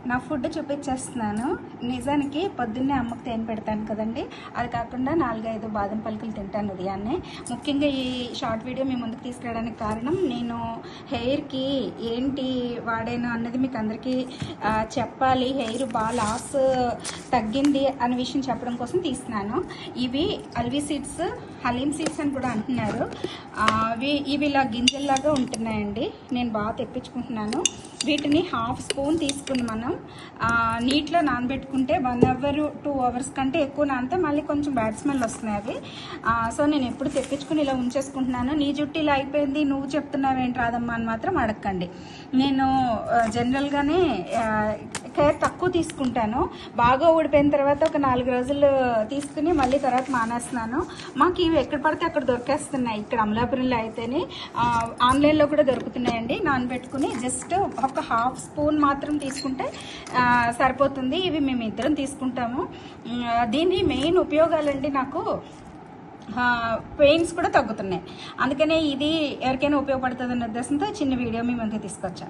నా ఫుడ్ చూపించేస్తున్నాను. నిజానికి పొద్దున్నే అమ్మకు తేనె పెడతాను కదండి, అది కాకుండా 4-5 బాదం పలుకులు తింటాను ఉదయాన్నే. ముఖ్యంగా ఈ షార్ట్ వీడియో మీ ముందుకు తీసుకురావడానికి కారణం, నేను హెయిర్కి ఏంటి వాడాను అన్నది మీకు అందరికీ చెప్పాలి. హెయిర్ బాగా లాస్ తగ్గింది అనే విషయం చెప్పడం కోసం తీస్తున్నాను. ఇవి అల్వి సీడ్స్, హలీం సీడ్స్ అని కూడా అంటున్నారు. ఇవి ఇలా గింజల్లాగా ఉంటున్నాయండి. నేను బాగా తెప్పించుకుంటున్నాను. వీటిని 1/2 స్పూన్ తీసుకుని మనం నీటిలో నానబెట్టుకుంటే 1 అవర్ 2 అవర్స్ కంటే ఎక్కువ నానితే మళ్ళీ కొంచెం బ్యాడ్ స్మెల్ వస్తున్నాయి అవి. సో నేను ఎప్పుడు తెప్పించుకుని ఇలా ఉంచేసుకుంటున్నాను. నీ జుట్టు ఇలా అయిపోయింది, నువ్వు చెప్తున్నావేంటి రాదమ్మా అని మాత్రం అడగండి. నేను జనరల్గానే కేర్ తక్కువ తీసుకుంటాను. బాగా ఊడిపోయిన తర్వాత ఒక 4 రోజులు తీసుకుని మళ్ళీ తర్వాత మానేస్తున్నాను. మాకు ఇవి ఎక్కడ పడితే అక్కడ దొరికేస్తున్నాయి. ఇక్కడ అమలాపురంలో అయితేనే, ఆన్లైన్లో కూడా దొరుకుతున్నాయండి. నానబెట్టుకుని జస్ట్ ఒక 1/2 స్పూన్ మాత్రం తీసుకుంటే సరిపోతుంది. ఇవి మేము ఇద్దరం తీసుకుంటాము. దీని మెయిన్ ఉపయోగాలండి, నాకు పెయిన్స్ కూడా తగ్గుతున్నాయి. అందుకనే ఇది ఎవరికైనా ఉపయోగపడుతుంది అనే ఉద్దేశంతో చిన్న వీడియో మీ ముందుకు తీసుకొచ్చా.